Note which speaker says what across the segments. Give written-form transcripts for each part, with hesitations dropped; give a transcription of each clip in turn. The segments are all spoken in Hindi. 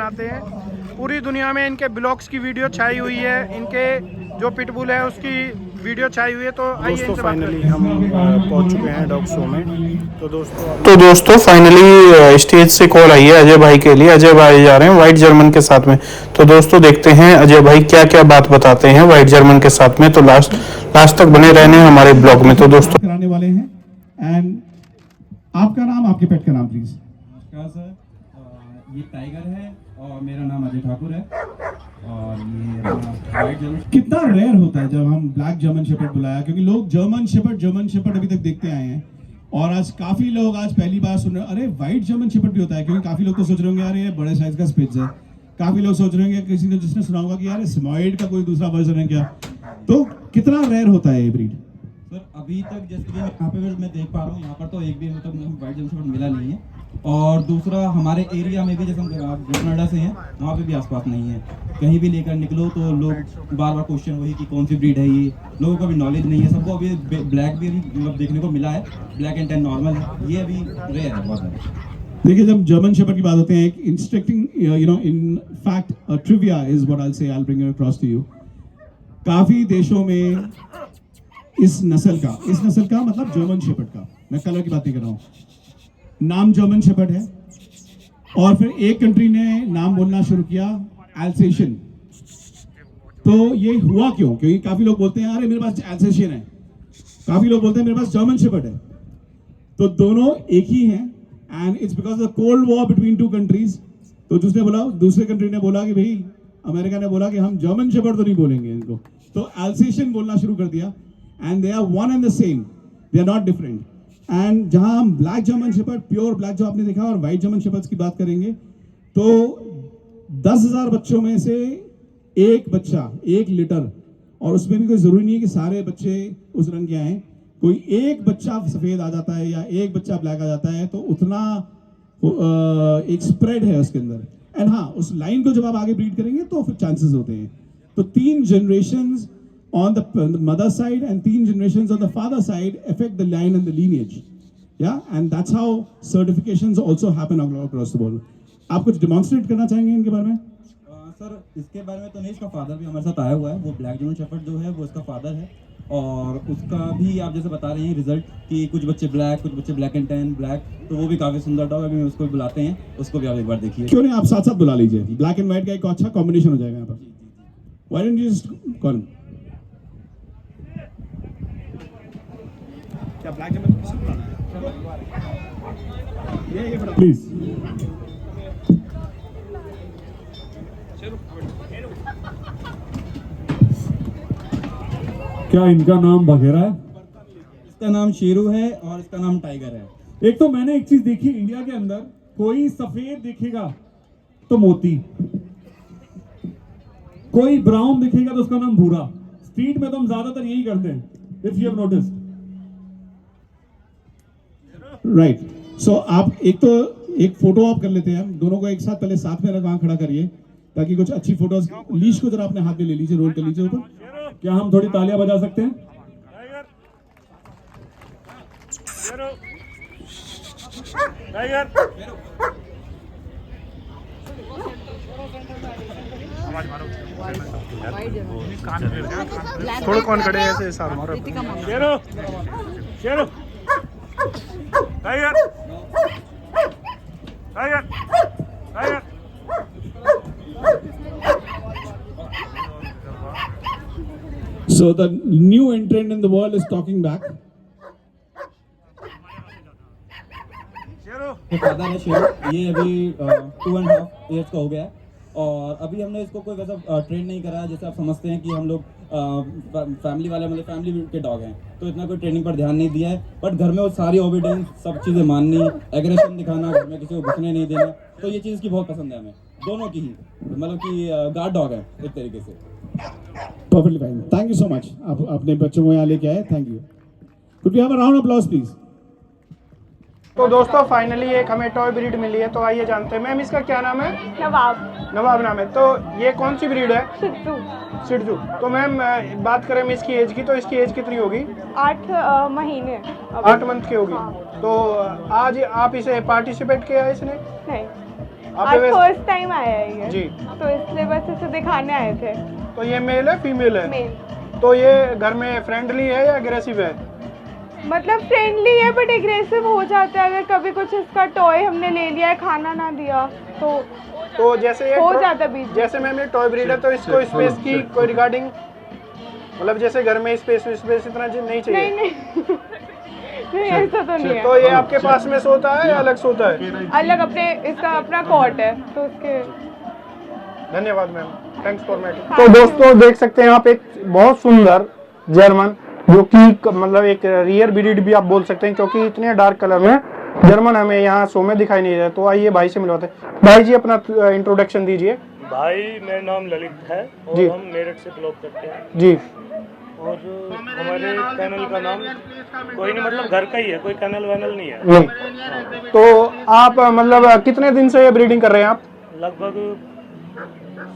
Speaker 1: बनाते हैं। पूरी दुनिया में इनके ब्लॉग्स की वीडियो छाई हुई है, इनके जो पिटबुल है उसकी वीडियो छाई हुई है। तो आइए इनसे फाइनली हम पहुंच चुके हैं डॉग शो में। तो दोस्तों फाइनली स्टेज से कॉल आई है अजय भाई के लिए। अजय भाई जा रहे हैं वाइट जर्मन के साथ में। तो दोस्तों देखते हैं अजय भाई क्या क्या बात बताते हैं वाइट जर्मन के साथ में। तो लास्ट तक बने रहने हमारे ब्लॉग में। तो दोस्तों
Speaker 2: कराने वाले हैं। एंड आपका नाम, आपके पेट का नाम प्लीज।
Speaker 3: नमस्कार सर, ये टाइगर है और मेरा नाम अजय ठाकुर है। और ये वाइट जर्मन।
Speaker 2: कितना रेयर होता है जब हम ब्लैक जर्मन शेपर्ड बुलाया, क्योंकि लोग जर्मन शेपर्ड अभी तक देखते आए हैं और आज काफी लोग आज पहली बार सुन रहे हैं अरे व्हाइट जर्मन शेपर्ड भी होता है। क्योंकि काफी लोग तो सोच रहे होंगे यार ये बड़े साइज का स्पिट्ज है, काफी लोग सोच रहे होंगे किसी ने जिसने सुना होगा कि यार सिमॉइड का कोई दूसरा वर्जन है क्या। तो कितना रेयर होता है ये ब्रीड?
Speaker 3: सर अभी तक जैसे कि यहाँ पे मैं देख पा रहा हूँ, यहाँ पर तो एक भी मतलब वाइट जर्मन शेपर्ड मिला नहीं है। और दूसरा हमारे एरिया में भी जैसे हम नोएडा से हैं, वहाँ पे भी आसपास नहीं है। कहीं भी लेकर निकलो तो लोग बार बार क्वेश्चन वही कि कौन सी ब्रीड है ये। लोगों को अभी नॉलेज नहीं है, सबको अभी ब्लैक भी मतलब देखने को मिला है, ब्लैक एंड टैन नॉर्मल है, ये अभी रेयर है बहुत ज़्यादा।
Speaker 2: देखिए जब जर्मन शेपर्ड की बात होते हैं, एक instructing in fact trivia is what I say, I will bring it across to you. काफी देशों में इस नस्ल का मतलब जर्मन शेपर्ड का, मैं कलर की बात नहीं कर रहा हूँ, नाम जर्मन शेपर्ड है। और फिर एक कंट्री ने नाम बोलना शुरू किया एल्सेशियन। तो ये हुआ क्यों? क्योंकि काफी लोग बोलते हैं अरे मेरे पास एल्सेशियन है, काफी लोग बोलते हैं मेरे पास जर्मन शेपर्ड है। तो दोनों एक ही हैं and it's because of cold war between two countries. तो दूसरे कंट्री ने बोला कि भाई, अमेरिका ने बोला कि हम जर्मन शेपर्ड तो नहीं बोलेंगे इनको, तो एल्सेशियन बोलना शुरू कर दिया। And they are one and the same, they are not different. And जहां हम black German shepherd, pure black जो आपने देखा, और व्हाइट जर्मन शेपर्ड्स की बात करेंगे तो 10,000 बच्चों में से एक बच्चा, एक लिटर, और उसमें भी कोई जरूरी नहीं है कि सारे बच्चे उस रंग के आए, कोई एक बच्चा सफेद आ जाता है या एक बच्चा ब्लैक आ जाता है, तो उतना एक स्प्रेड है उसके अंदर। एंड हाँ, उस लाइन को जब आप आगे ब्रीड करेंगे तो फिर चांसेस होते हैं। तो 3 generations on the mother side and 3 generations on the father side affect the line and the lineage. Yeah, and that's how certifications also happen across the world. आप कुछ demonstrate करना चाहेंगे इनके बारे में?
Speaker 3: सर इसके बारे में तो नहीं, इसका फादर भी हमारे साथ आया हुआ है। वो ब्लैक जर्मन शेपर्ड जो है वो इसका फादर है। और उसका भी आप जैसे बता रहे हैं रिजल्ट कि कुछ बच्चे ब्लैक, कुछ बच्चे ब्लैक एंड टैन ब्लैक, तो वो भी काफ़ी सुंदर डॉग, अभी उसको भी बुलाते हैं, उसको भी आप एक बार देखिए।
Speaker 2: क्यों नहीं, आप साथ साथ बुला लीजिए, ब्लैक एंड व्हाइट का एक अच्छा कॉम्बिनेशन हो जाएगा यहाँ पर। Why don't you just call him? क्या ब्लैक जर्मन ये बड़ा प्लीज। क्या इनका नाम बघेरा है?
Speaker 3: इसका नाम शेरू है और इसका नाम टाइगर है।
Speaker 2: एक तो मैंने एक चीज देखी, इंडिया के अंदर कोई सफेद दिखेगा तो मोती, कोई ब्राउन दिखेगा तो उसका नाम भूरा। स्ट्रीट में तो हम ज्यादातर यही करते हैं, if you have noticed, right. So आप एक फोटो आप कर लेते हैं, हम दोनों को एक साथ पहले साथ में वहां खड़ा करिए ताकि कुछ अच्छी फोटोज। लीश को जरा अपने हाथ में ले लीजिए, रोल कर लीजिए ऊपर। क्या हम थोड़ी तालियां बजा सकते हैं?
Speaker 1: थोड़ा कौन खड़े ऐसे सार मारो। शेरो शेरो tiger tiger tiger.
Speaker 2: So the new entrant in the world is talking back.
Speaker 3: तो फादर है शेरू, ये अभी 2.5 years का हो गया है। और अभी हमने इसको कोई वैसा ट्रेन नहीं करा, जैसे आप समझते हैं कि हम लोग फैमिली वाले मतलब फैमिली के डॉग हैं, तो इतना कोई ट्रेनिंग पर ध्यान नहीं दिया है। बट घर में वो सारी ओबीडियंस, सब चीज़ें माननी, एग्रेशन दिखाना, घर में किसी को घुसने नहीं देना, तो ये चीज़ की बहुत पसंद है हमें दोनों की ही, मतलब कि गार्ड डॉग है एक तरीके से।
Speaker 2: Perfectly fine. Thank you so much. आप अपने बच्चों को यहाँ लेके आए, thank you. Could we have a round of applause please?
Speaker 1: तो दोस्तों फाइनली एक हमें टॉय ब्रीड मिली है, तो आइए जानते हैं। मैम इसका क्या नाम है? नवाब नाम है। तो ये कौन सी ब्रीड है? शिट्जू। तो मैम बात करें हम इसकी एज की, तो इसकी एज कितनी होगी?
Speaker 4: 8 महीने,
Speaker 1: 8 मंथ की होगी। हाँ। तो आज आप इसे पार्टिसिपेट किया है इसने?
Speaker 4: नहीं। आज फर्स्ट टाइम आया है ये
Speaker 1: जी।
Speaker 4: तो इसलिए बस इसे दिखाने आए थे।
Speaker 1: तो ये मेल है फीमेल है?
Speaker 4: मेल।
Speaker 1: तो ये घर में फ्रेंडली है या अग्रेसिव है?
Speaker 4: मतलब फ्रेंडली है बट एग्रेसिव हो जाता है अगर कभी कुछ इसका टॉय हमने ले लिया है, खाना ना दिया तो
Speaker 1: जैसे ये
Speaker 4: हो जाता है बीच।
Speaker 1: जैसे मैम ये टॉय ब्रीड है तो इसको स्पेस की कोई रिगार्डिंग, मतलब जैसे घर में स्पेस इतना नहीं चाहिए?
Speaker 4: नहीं नहीं ऐसा तो नहीं है।
Speaker 1: तो ये आपके पास में सोता है या अलग सोता है?
Speaker 4: अलग अपने इसका अपना कॉट है तो उसके।
Speaker 1: धन्यवाद मैम, थैंक्स फॉर मैटिंग। तो दोस्तों देख सकते हैं आप एक बहुत सुंदर जर्मन, जो कि मतलब एक रियर ब्रीड भी आप बोल सकते हैं, क्योंकि इतने डार्क कलर में जर्मन हमें यहाँ शो में दिखाई नहीं रहा। तो आइए भाई से मिलवाते हैं। भाई जी अपना इंट्रोडक्शन दीजिए।
Speaker 5: भाई मेरा नाम ललित है और
Speaker 1: जी।
Speaker 5: हम मेरठ से ब्लॉग करते हैं
Speaker 1: जी।
Speaker 5: और हमारे चैनल का नाम कोई नहीं, मतलब घर का ही है, कोई कैनल वैनल नहीं है।
Speaker 1: नहीं। तो आप मतलब कितने दिन से ये ब्रीडिंग कर रहे हैं आप?
Speaker 5: लगभग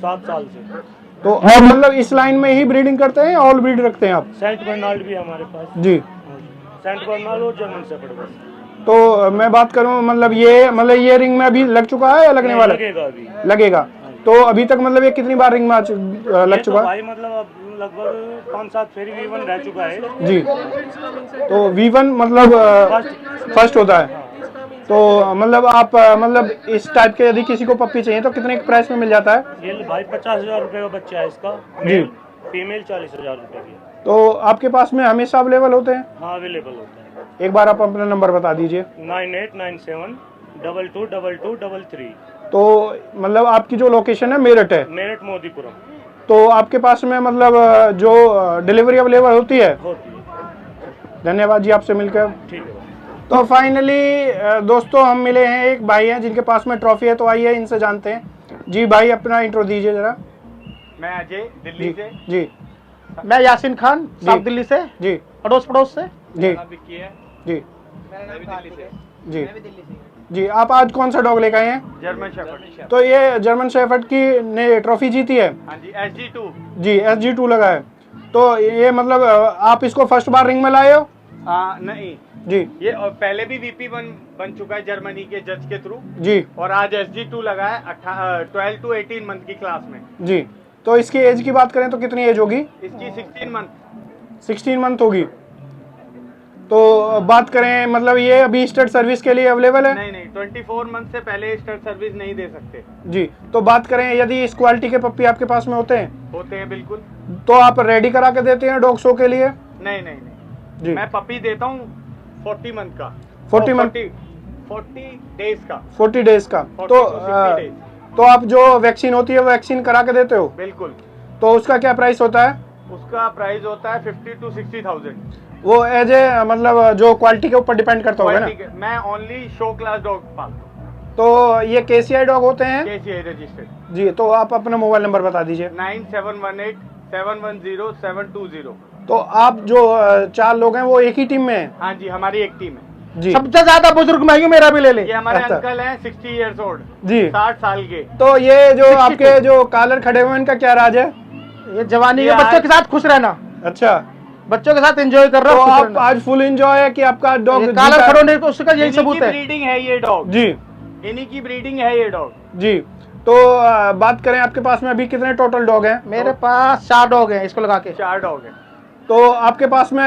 Speaker 5: 7 साल से।
Speaker 1: तो और मतलब इस लाइन में ही ब्रीडिंग करते हैं, ऑल ब्रीड रखते हैं आप?
Speaker 5: सेंट बर्नार्ड भी है हमारे पास।
Speaker 1: जी।
Speaker 5: सेंट बर्नार्ड और जर्मन शेफर्ड बस।
Speaker 1: तो मैं बात करूं मतलब ये रिंग में अभी लग चुका है या लगने वाला?
Speaker 5: लगेगा अभी।
Speaker 1: लगेगा। तो अभी तक मतलब ये कितनी बार रिंग में लग चुका है?
Speaker 5: भाई मतलब अब लगभग 5-7 फेरी V1 रह चुका है
Speaker 1: जी। तो V1 मतलब फर्स्ट होता है। तो मतलब आप मतलब इस टाइप के यदि किसी को पप्पी चाहिए तो कितने के प्राइस में मिल जाता है?
Speaker 5: ये भाई 50,000 रुपये का बच्चा है इसका।
Speaker 1: जी।
Speaker 5: फीमेल 40,000 रुपये की।
Speaker 1: तो आपके पास में हमेशा अवेलेबल होते हैं?
Speaker 5: हाँ अवेलेबल होता है।
Speaker 1: एक बार आप अपना नंबर बता दीजिए।
Speaker 5: 9897 222233।
Speaker 1: तो मतलब आपकी जो लोकेशन है मेरठ है?
Speaker 5: मेरठ मोदीपुरम
Speaker 1: तो आपके पास में मतलब जो डिलीवरी अवेलेबल होती है?
Speaker 5: होती है।
Speaker 1: धन्यवाद जी आपसे मिलकर।
Speaker 5: ठीक है।
Speaker 1: तो फाइनली दोस्तों हम मिले हैं, एक भाई हैं जिनके पास में ट्रॉफी है, तो आइए इनसे जानते हैं। जी भाई अपना इंट्रो दीजिए जरा।
Speaker 6: मैं अजय दिल्ली से।
Speaker 1: जी।
Speaker 6: मैं यासिन खान साउथ दिल्ली से,
Speaker 1: जी।
Speaker 6: अड़ोस पड़ोस से।
Speaker 1: जी।
Speaker 6: विक्की है।
Speaker 1: जी।
Speaker 6: दिल्ली से।
Speaker 1: जी। जी आप आज कौन सा डॉग लेकर आए हैं?
Speaker 6: German shepherd.
Speaker 1: तो ये जर्मन शेफर्ड की ने ट्रॉफी जीती है?
Speaker 6: हाँ जी SG2।
Speaker 1: जी SG2 लगा है। तो ये मतलब आप इसको फर्स्ट बार रिंग में लाए हो?
Speaker 6: नहीं
Speaker 1: जी।
Speaker 6: ये पहले भी VP1 बन चुका है जर्मनी के जज के थ्रू,
Speaker 1: जी।
Speaker 6: और आज SG2 लगा है 12 to 18 मंथ की क्लास में।
Speaker 1: जी। तो इसकी एज की बात करें तो कितनी एज होगी?
Speaker 6: इसकी 16 मंथ।
Speaker 1: 16 मंथ होगी। तो बात करें मतलब ये अभी स्टड सर्विस के लिए अवेलेबल है?
Speaker 6: नहीं 24 मंथ से पहले स्टड सर्विस नहीं दे सकते।
Speaker 1: जी। तो बात करें यदि इस क्वालिटी के पप्पी आपके पास में होते हैं?
Speaker 6: होते हैं बिल्कुल।
Speaker 1: तो आप रेडी करा के देते हैं डॉग शो के लिए?
Speaker 6: नहीं
Speaker 1: जी।
Speaker 6: मैं पपी देता हूँ 40 मंथ का।
Speaker 1: 40 मंथ
Speaker 6: 40 डेज का।
Speaker 1: 40 डेज का।
Speaker 6: 40
Speaker 1: तो
Speaker 6: to 60 days।
Speaker 1: तो आप जो वैक्सीन होती है वैक्सीन करा के देते हो?
Speaker 6: बिल्कुल।
Speaker 1: तो उसका क्या प्राइस होता है?
Speaker 6: उसका प्राइस होता है 50 to 60,000।
Speaker 1: वो एज ए मतलब जो क्वालिटी के ऊपर डिपेंड करता होगा ना?
Speaker 6: मैं ओनली शो क्लास डॉग पालता हूँ।
Speaker 1: तो ये KCI डॉग होते हैं?
Speaker 6: KCI registered.
Speaker 1: जी। तो आप अपना मोबाइल नंबर बता दीजिए।
Speaker 6: 9718 710 720।
Speaker 1: तो आप जो 4 लोग हैं वो एक ही टीम में हैं?
Speaker 6: हाँ जी हमारी एक टीम है।
Speaker 1: जी।
Speaker 6: सबसे ज्यादा बुजुर्ग मैं मेरा भी ले ले। ये हमारे
Speaker 1: अच्छा।
Speaker 6: अंकल हैं 60 years old।
Speaker 1: जी।
Speaker 6: 60 साल के।
Speaker 1: तो ये जो आपके जो कॉलर खड़े हुए हैं इनका क्या राज है?
Speaker 6: ये जवानी के बच्चों के साथ खुश रहना।
Speaker 1: अच्छा।
Speaker 6: बच्चों के साथ एंजॉय कर रहा
Speaker 1: तो
Speaker 6: हूँ।
Speaker 1: आप आज फुल एंजॉय है कि आपका डॉग
Speaker 6: कॉलर खड़े होने का उसका यही सबूत है। ब्रीडिंग है ये डॉग।
Speaker 1: जी।
Speaker 6: इन्हीं की ब्रीडिंग है ये डॉग।
Speaker 1: जी। तो बात करें आपके पास में अभी कितने टोटल डॉग हैं?
Speaker 6: मेरे पास 4 डॉग हैं इसको लगा के। 4 डॉग हैं।
Speaker 1: तो आपके पास में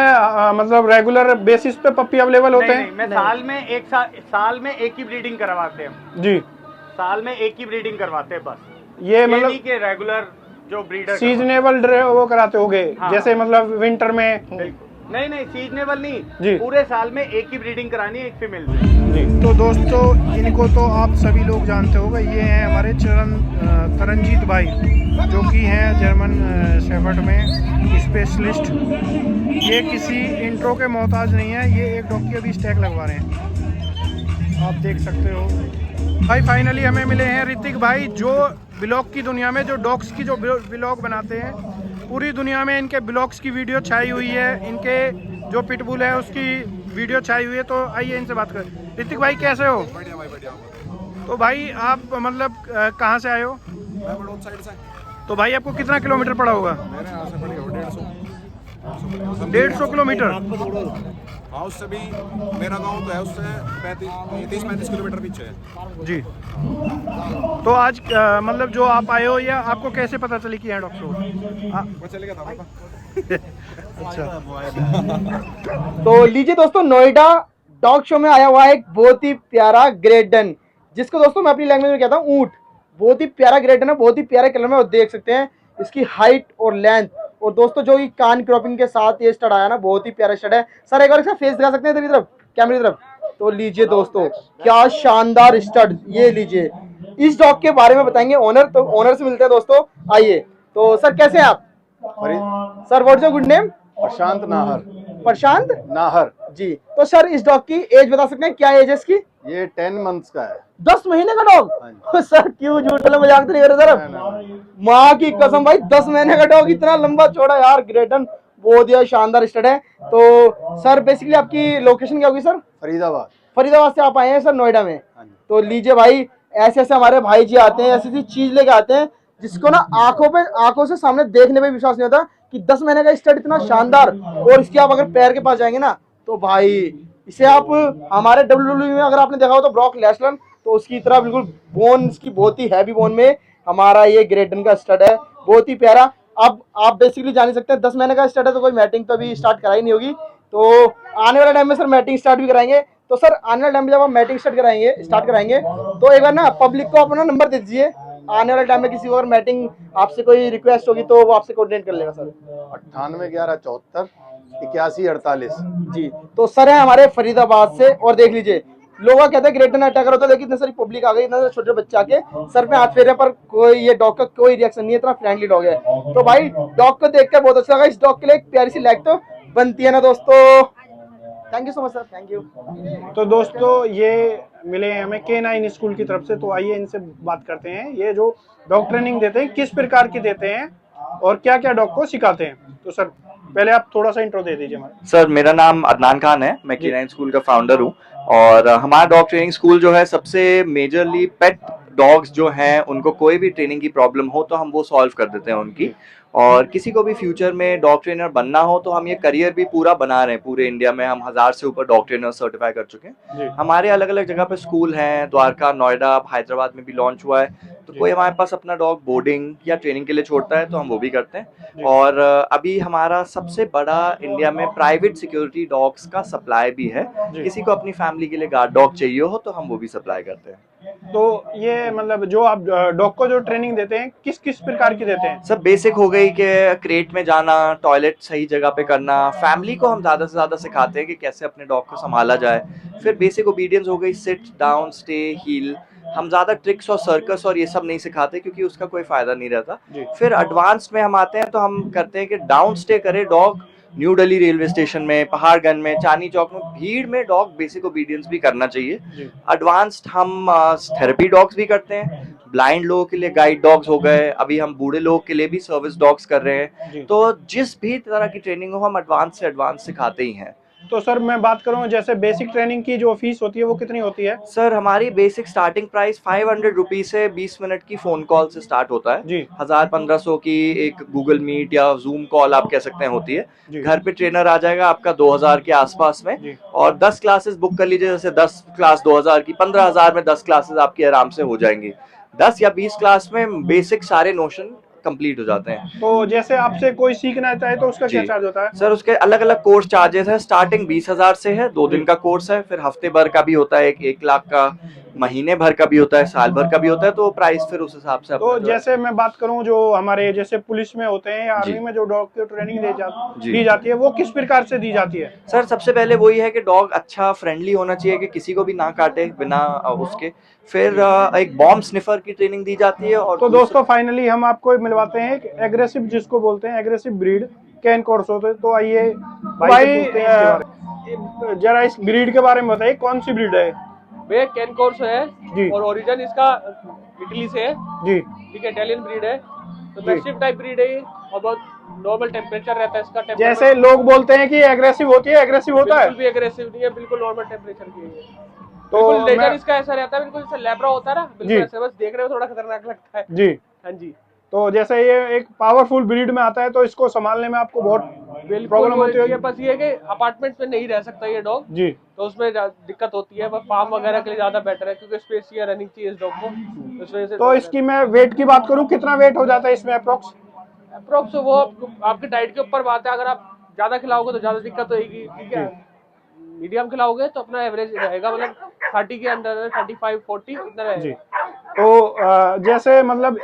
Speaker 1: मतलब रेगुलर बेसिस पे पप्पी अवेलेबल होते हैं?
Speaker 6: नहीं, मैं साल में एक ही ब्रीडिंग करवाते हैं।
Speaker 1: जी।
Speaker 6: साल में एक ही ब्रीडिंग करवाते हैं बस।
Speaker 1: ये मतलब
Speaker 6: के रेगुलर जो ब्रीडर
Speaker 1: सीजनेबल वो कराते होगे?
Speaker 6: हाँ।
Speaker 1: जैसे मतलब विंटर में?
Speaker 6: नहीं सीजनेबल नहीं
Speaker 1: जी।
Speaker 6: पूरे साल में एक ही ब्रीडिंग करानी है एक फीमेल से।
Speaker 1: जी। तो दोस्तों इनको तो आप सभी लोग जानते होंगे, ये हैं हमारे तरनजीत भाई, जो कि हैं जर्मन शेफर्ड में स्पेशलिस्ट। ये किसी इंट्रो के मोहताज नहीं है, ये एक डॉग की अभी स्टैक लगवा रहे हैं, आप देख सकते हो। भाई फाइनली हमें मिले हैं ऋतिक भाई, जो ब्लॉग की दुनिया में जो डॉग्स की जो ब्लॉग बनाते हैं, पूरी दुनिया में इनके ब्लॉग्स की वीडियो छाई हुई है, इनके जो पिटबुल है उसकी वीडियो छाई हुई है। तो आइए इनसे बात करें। ऋतिक भाई कैसे हो?
Speaker 7: बढ़िया भाई बढ़िया।
Speaker 1: तो भाई आप मतलब कहाँ से आए हो?
Speaker 7: मैं बड़ौद साइड से।
Speaker 1: तो भाई आपको कितना किलोमीटर पड़ा होगा?
Speaker 7: मेरे यहाँ से पड़ी हो 150
Speaker 1: 150 किलोमीटर।
Speaker 7: हाँ, उससे भी मेरा गांव तो है, उससे 30-35 किलोमीटर पीछे है।
Speaker 1: जी। तो आज मतलब जो आप आए हो, या आपको कैसे पता चली कि यहाँ डॉग शो?
Speaker 7: मैं चले गया था पापा।
Speaker 1: अच्छा।
Speaker 8: तो लीजिए दोस्तों, नोएडा डॉग शो में आया हुआ है एक बहुत ही प्यारा ग्रेट डन, जिसको दोस्तों मैं अपनी लैंग्वेज में कहता हूँ ऊंट। बहुत ही प्यारा ग्रेट डन है, बहुत ही प्यारे कलर में, और देख सकते हैं इसकी हाइट और लेंथ, और दोस्तों जो ये कान क्रॉपिंग के साथ ये स्टड आया ना, बहुत ही प्यारा स्टड है। सर एक बार इसका फेस दिखा सकते हैं इधर तरफ, कैमरे की तरफ? तो लीजिए दोस्तों, क्या शानदार स्टड, ये लीजिए। इस डॉग के बारे में बताएंगे ओनर, तो ओनर से मिलते हैं दोस्तों, आइए। तो सर कैसे हैं आप? Sir what's your good name?
Speaker 9: Prashant Nahar.
Speaker 8: Prashant
Speaker 9: Nahar
Speaker 8: ji. तो सर इस डॉग की एज बता सकते हैं, क्या एज है इसकी?
Speaker 9: ये 10 मंथ्स का है।
Speaker 8: 10 महीने का डॉग? सर क्यों झूठ बोले, मजाक तो नहीं कर रहे सर? माँ की कसम भाई, 10 महीने का डॉग, इतना लंबा चौड़ा यार, ग्रेटन, बहुत ही शानदार स्टड है। तो सर बेसिकली आपकी लोकेशन क्या होगी सर?
Speaker 9: फरीदाबाद।
Speaker 8: फरीदाबाद से आप आए हैं सर नोएडा में? तो लीजिए भाई, ऐसे ऐसे हमारे भाई जी आते हैं, ऐसी ऐसी चीज लेके आते हैं जिसको ना आंखों से सामने देखने पे विश्वास नहीं होता कि 10 महीने का स्टड इतना शानदार, और इसके आप अगर पैर के पास जाएंगे ना, तो भाई इसे आप हमारे WWE में अगर आपने देखा हो तो ब्रॉक लेसनर, तो उसकी तरह बिल्कुल बोन इसकी बहुत ही हैवी बोन में हमारा ये ग्रेटन का स्टड है, बहुत ही प्यारा। अब आप बेसिकली जान ही सकते हैं 10 महीने का स्टड है, तो कोई मैटिंग तो अभी स्टार्ट कराई नहीं होगी, तो आने वाले टाइम में सर मैटिंग स्टार्ट भी कराएंगे। तो सर आने वाले टाइम में जब आप मैटिंग स्टार्ट कराएंगे तो एक बार ना पब्लिक को अपना नंबर दे दीजिए, आने वाले टाइम में किसी को अगर मैटिंग आपसे कोई रिक्वेस्ट होगी तो वो आपसे कोऑर्डिनेट कर लेगा सर।
Speaker 9: 981174 8148
Speaker 8: जी। तो सर है हमारे फरीदाबाद से, और देख लीजिए लोग कहते हैं ग्रेटन अटैकर होता है, लेकिन इतने सारी पब्लिक आ गई, इतने सारे छोटे बच्चे आके सर पे हाथ फेरे, पर कोई ये डॉग का कोई रिएक्शन नहीं है, इतना फ्रेंडली डॉग है। तो भाई डॉग को देखकर बहुत अच्छा लगा, इस डॉग के लिए एक प्यारी सी लाइक तो बनती है ना दोस्तों। Thank you so much sir, thank you.
Speaker 1: तो दोस्तों ये मिले हैं हमें K9 स्कूल की तरफ से, तो आइए इनसे बात करते हैं, ये जो डॉग ट्रेनिंग देते हैं किस प्रकार की देते हैं और क्या क्या डॉग को सिखाते हैं। तो सर पहले आप थोड़ा सा इंट्रो दे दीजिए हमारे।
Speaker 10: सर मेरा नाम अदनान खान है, मैं K9 स्कूल का फाउंडर हूँ, और हमारा डॉग ट्रेनिंग स्कूल जो है सबसे मेजरली पेट डॉग्स जो हैं उनको कोई भी ट्रेनिंग की प्रॉब्लम हो तो हम वो सॉल्व कर देते हैं उनकी, और किसी को भी फ्यूचर में डॉग ट्रेनर बनना हो तो हम ये करियर भी पूरा बना रहे हैं। पूरे इंडिया में हम 1000 से ऊपर डॉग ट्रेनर सर्टिफाई कर चुके हैं। हमारे अलग अलग जगह पे स्कूल हैं, द्वारका, नोएडा, हैदराबाद में भी लॉन्च हुआ है, तो कोई हमारे पास अपना डॉग बोर्डिंग या ट्रेनिंग के लिए छोड़ता है तो हम वो भी करते हैं। और अभी हमारा सबसे बड़ा इंडिया में प्राइवेट सिक्योरिटी डॉग्स का सप्लाई भी है, किसी को अपनी फैमिली के लिए गार्ड डॉग चाहिए हो तो हम वो भी सप्लाई करते हैं।
Speaker 1: तो ये मतलब जो आप डॉग को जो ट्रेनिंग देते हैं किस किस प्रकार की देते हैं?
Speaker 10: सब बेसिक हो गई कि क्रेट में जाना, टॉयलेट सही जगह पे करना, फैमिली को हम ज़्यादा से ज़्यादा सिखाते हैं कि कैसे अपने डॉग को संभाला जाए। फिर बेसिक ओबीडियंस हो गई, सिट डाउन, स्टे, हील। हम ज़्यादा ट्रिक्स और सर्कस और ये सब नहीं सिखाते क्योंकि उसका कोई फ़ायदा नहीं रहता। फिर एडवांस में हम आते हैं तो हम करते हैं कि डाउन स्टे करे dog new Delhi railway station में, पहाड़गंज में, चांदनी चौक में, भीड़ में डॉग बेसिक ओबीडियंस भी करना चाहिए। एडवांस्ड हम थेरेपी डॉग्स भी करते हैं, ब्लाइंड लोगों के लिए गाइड डॉग्स हो गए, अभी हम बूढ़े लोगों के लिए भी सर्विस डॉग्स कर रहे हैं। तो जिस भी तरह की ट्रेनिंग हो हम एडवांस से एडवांस सिखाते ही हैं।
Speaker 1: तो सर मैं बात करूं जैसे बेसिक ट्रेनिंग की जो फीस होती है वो कितनी होती है?
Speaker 10: सर हमारी बेसिक स्टार्टिंग प्राइस 500 रुपीज से 20 मिनट की फोन कॉल से स्टार्ट होता है जी। 1000-1500 की एक गूगल मीट या जूम कॉल आप कह सकते हैं होती है। घर पे ट्रेनर आ जाएगा आपका 2000 के आसपास में, और 10 क्लासेस बुक कर लीजिए, जैसे 10 क्लास 2000 की, 15000 में 10 क्लासेस आपकी आराम से हो जाएंगी। 10 या 20 क्लास में बेसिक सारे नोशन कंप्लीट हो जाते हैं।
Speaker 1: तो जैसे आपसे कोई सीखना चाहे तो उसका क्या चार्ज होता है?
Speaker 10: सर उसके अलग अलग कोर्स चार्जेस है, स्टार्टिंग 20,000 से है, 2 दिन का कोर्स है, फिर हफ्ते भर का भी होता है, 1 लाख का, महीने भर का भी होता है, साल भर का भी होता है, तो प्राइस फिर उस हिसाब से।
Speaker 1: तो जैसे मैं बात करूं जो हमारे जैसे पुलिस में होते हैं या आर्मी में जो डॉग की ट्रेनिंग दी जाती है वो किस प्रकार से दी जाती है?
Speaker 10: सर सबसे पहले वही है कि डॉग अच्छा फ्रेंडली होना चाहिए कि किसी को भी ना काटे बिना उसके। फिर एक बॉम्ब स्निफर की ट्रेनिंग दी जाती है। और
Speaker 1: तो दोस्तों फाइनली हम आपको मिलवाते हैं एक एग्रेसिव, जिसको बोलते हैं एग्रेसिव ब्रीड, कैन कोर्सो। तो आइए भाई जरा इस ब्रीड के बारे में बताइए, कौन सी ब्रीड है?
Speaker 11: भैया कैन कोर्सो है
Speaker 1: जी,
Speaker 11: और ओरिजिन इसका इटली से है
Speaker 1: जी,
Speaker 11: ठीक है, इटालियन ब्रीड है, तो मैस्टिफ टाइप ब्रीड है और बहुत नॉर्मल टेम्परेचर रहता है इसका।
Speaker 1: जैसे लोग बोलते हैं कि एग्रेसिव होती है, एग्रेसिव होता है?
Speaker 11: बिल्कुल भी एग्रेसिव नहीं है, बिल्कुल नॉर्मल टेम्परेचर की है।
Speaker 1: तो
Speaker 11: नेचर इसका ऐसा रहता है, बिल्कुल जैसे लैब्रा होता है ना, बिल्कुल ऐसे, बस देखने में थोड़ा खतरनाक लगता है
Speaker 1: जी।
Speaker 11: हाँ जी।
Speaker 1: तो जैसे ये एक पावरफुल ब्रीड में आता है तो इसको संभालने में आपको बहुत
Speaker 11: बिल्कुल
Speaker 1: प्रॉब्लम होती
Speaker 11: है।
Speaker 1: है?
Speaker 11: बस ये है कि अपार्टमेंट में नहीं रह सकता ये डॉग,
Speaker 1: जी।
Speaker 11: तो उसमें दिक्कत होती है। बस फार्म वगैरह के लिए ज्यादा बेटर है, क्योंकि स्पेस या रनिंग चाहिए इस डॉग को, उस वजह से।
Speaker 1: तो इसकी मैं वेट की बात करूं, कितना वेट हो जाता है इसमें अप्रोक्स?
Speaker 11: अप्रोक्स वो आपकी डाइट के ऊपर बात है। अगर आप ज्यादा खिलाओगे तो ज्यादा दिक्कत होगी, ठीक है। मीडियम खिलाओगे तो अपना एवरेज रहेगा, मतलब 30 के अंदर, 35-40 इतना रहेगा।
Speaker 1: तो जैसे मतलब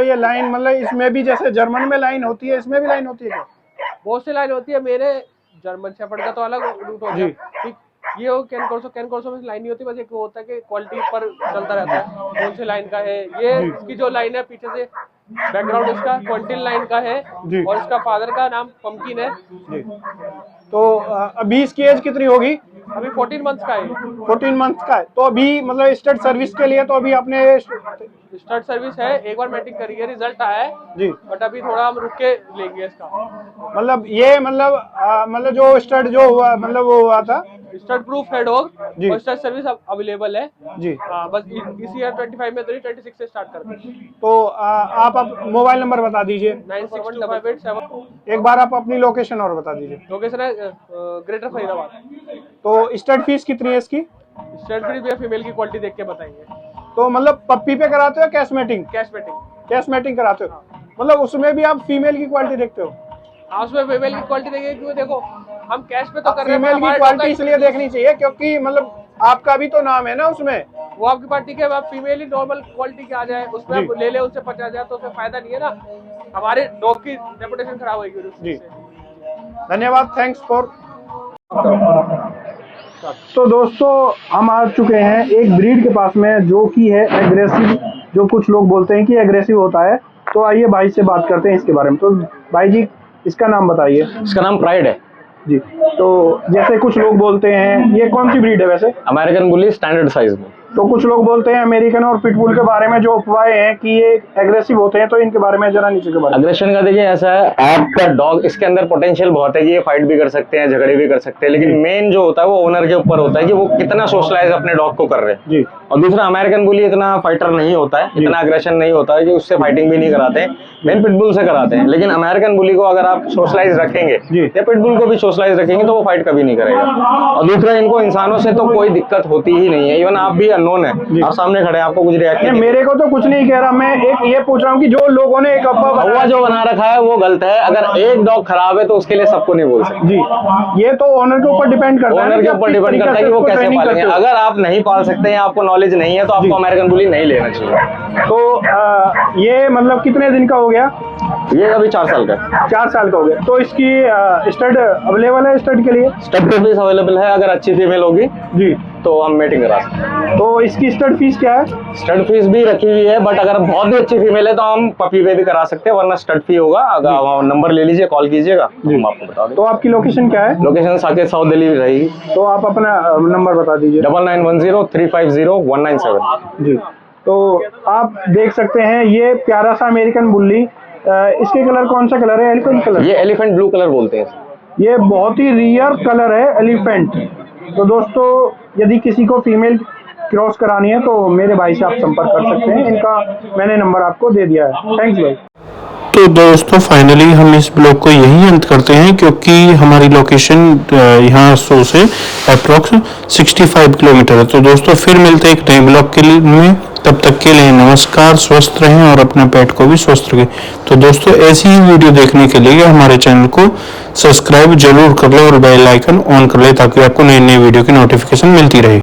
Speaker 1: ये लाइन, मतलब इसमें भी जैसे जर्मन में लाइन होती है, इसमें भी लाइन होती है क्या?
Speaker 11: बहुत सी लाइन होती है। मेरे जर्मन शेफर्ड का तो अलग रूट हो गया, ठीक। ये हो कैन कोर्सो में लाइन नहीं होती, बस एक वो होता है कि क्वालिटी पर चलता रहता है कौन सी लाइन का है। ये इसकी जो लाइन है पीछे से बैकग्राउंड इसका क्वांटिन लाइन का है, और इसका फादर का नाम पंपकिन है
Speaker 1: जी। तो अभी इसकी एज कितनी होगी?
Speaker 11: अभी 14 मंथ्स का है।
Speaker 1: 14 मंथ का है। तो अभी मतलब स्टड सर्विस के लिए तो अभी आपने
Speaker 11: स्टार्ट सर्विस है, एक बार मैटिंग करी है, रिजल्ट आया है
Speaker 1: जी,
Speaker 11: बट अभी थोड़ा हम रुक के लेंगे इसका।
Speaker 1: मतलब जो स्टड जो हुआ, मतलब वो हुआ था
Speaker 11: स्टड प्रूफ है डॉग,
Speaker 1: जी।
Speaker 11: और स्टड सर्विस अवेलेबल है
Speaker 1: जी।
Speaker 11: हाँ, बस इस ईयर 25 में तो नहीं, 26 से स्टार्ट करते हैं।
Speaker 1: तो आप मोबाइल नंबर बता दीजिए।
Speaker 11: 962587।
Speaker 1: एक बार आप अपनी लोकेशन और बता दीजिए।
Speaker 11: लोकेशन है ग्रेटर फरीदाबाद।
Speaker 1: तो स्टड फीस कितनी है इसकी?
Speaker 11: स्टड फीस भी फीमेल की क्वालिटी देख के बताएंगे।
Speaker 1: तो मतलब पप्पी पे कराते हो कैश मैटिंग? कैश मैटिंग कराते हो, मतलब उसमें भी आप फीमेल की क्वालिटी देखते हो?
Speaker 11: हाँ, उसमें फीमेल की क्वालिटी देखेंगे, क्योंकि देखो हम कैश पे तो कर रहे हैं,
Speaker 1: फीमेल की क्वालिटी इसलिए देखनी चाहिए क्योंकि मतलब आपका भी तो नाम है ना उसमें।
Speaker 11: वो आपकी पार्टी के आप फीमेल ही नॉर्मल क्वालिटी के आ जाए, उसमें आप ले ले उनसे 50,000 तो उसमें फायदा नहीं है ना, हमारे डॉग की रेपुटेशन खराब होगी
Speaker 1: जी। धन्यवाद, थैंक्स फॉर। तो दोस्तों हम आ चुके हैं एक ब्रीड के पास में जो कि है एग्रेसिव, जो कुछ लोग बोलते हैं कि एग्रेसिव होता है। तो आइए भाई से बात करते हैं इसके बारे में। तो भाई जी इसका नाम बताइए।
Speaker 12: इसका नाम प्राइड है
Speaker 1: जी। तो जैसे कुछ लोग बोलते हैं, ये कौन सी ब्रीड है वैसे?
Speaker 12: अमेरिकन बुली स्टैंडर्ड साइज में।
Speaker 1: तो कुछ लोग बोलते हैं अमेरिकन और पिटबुल के बारे में जो अफवाहें हैं कि ये एग्रेसिव होते हैं, तो इनके बारे में जरा नीचे के बारे में।
Speaker 12: अग्रेशन का देखिए ऐसा है, आपका डॉग इसके अंदर पोटेंशियल बहुत है कि ये फाइट भी कर सकते हैं, झगड़े भी कर सकते हैं, लेकिन मेन जो होता है वो ओनर के ऊपर होता है कि वो कितना सोशलाइज अपने डॉग को कर रहे हैं
Speaker 1: जी।
Speaker 12: और दूसरा अमेरिकन बुली इतना फाइटर नहीं होता है, इतना अग्रेशन नहीं होता है कि उससे फाइटिंग भी नहीं कराते हैं, मेन पिटबुल से कराते हैं। लेकिन अमेरिकन बुली को अगर आप सोशलाइज रखेंगे या पिटबुल को भी सोशलाइज रखेंगे तो वो फाइट कभी नहीं करेगा। और दूसरा इनको इंसानों से तो कोई दिक्कत होती ही नहीं है, इवन आप भी अननोन है, आप सामने खड़े हैं, आपको कुछ रिएक्ट नहीं।
Speaker 1: मेरे को तो कुछ नहीं कह रहा, मैं एक ये पूछ रहा हूँ कि जो लोगों ने एक
Speaker 12: अफवाह जो बना रखा है वो गलत है। अगर एक डॉग खराब है तो उसके लिए सबको नहीं बोल सकते
Speaker 1: जी। ये तो ओनर के ऊपर डिपेंड करता है,
Speaker 12: ओनर के ऊपर डिपेंड करता है कि वो कैसे पालेंगे। अगर आप नहीं पाल सकते हैं, आपको नॉलेज नहीं है, तो आपको अमेरिकन बुली नहीं लेना चाहिए।
Speaker 1: तो ये मतलब कितने दिन का हो गया?
Speaker 12: ये अभी 4 साल का।
Speaker 1: 4 साल का हो गया। तो इसकी स्टड अवेलेबल है? स्टड के लिए
Speaker 12: स्टड फीस अवेलेबल है, अगर अच्छी फीमेल होगी
Speaker 1: जी
Speaker 12: तो हम मेटिंग करा सकते हैं।
Speaker 1: तो इसकी स्टड फीस क्या है?
Speaker 12: स्टड फीस भी रखी हुई है, बट अगर बहुत ही अच्छी फीमेल है तो हम पपी पे भी करा सकते हैं, वरना स्टड फी होगा। अगर नंबर ले लीजिए, कॉल कीजिएगा, हम आपको बता दें।
Speaker 1: तो आपकी लोकेशन क्या है?
Speaker 12: लोकेशन साकेत साउथ दिल्ली रहेगी।
Speaker 1: तो आप अपना नंबर बता दीजिए।
Speaker 12: 9910-350-1970
Speaker 1: जी। तो आप देख सकते हैं ये प्यारा सा अमेरिकन बुल्ली, इसके कलर कौन सा कलर है? Elephant colour.
Speaker 12: ये एलिफेंट ब्लू कलर बोलते हैं।
Speaker 1: ये बहुत ही रियर कलर है एलिफेंट। तो दोस्तों यदि किसी को फीमेल क्रॉस करानी है तो मेरे भाई से आप संपर्क कर सकते हैं, इनका मैंने नंबर आपको दे दिया है। थैंक्स भाई।
Speaker 13: तो दोस्तों फाइनली हम इस ब्लॉग को यही अंत करते हैं, क्योंकि हमारी लोकेशन यहाँ सो से अप्रोक्स 65 किलोमीटर है। तो दोस्तों फिर मिलते हैं एक नए ब्लॉग के लिए में, तब तक के लिए नमस्कार, स्वस्थ रहें और अपने पेट को भी स्वस्थ रखें। तो दोस्तों ऐसी ही वीडियो देखने के लिए हमारे चैनल को सब्सक्राइब जरूर कर लें और बेल आइकन ऑन कर लें, ताकि आपको नई नई वीडियो की नोटिफिकेशन मिलती रहे।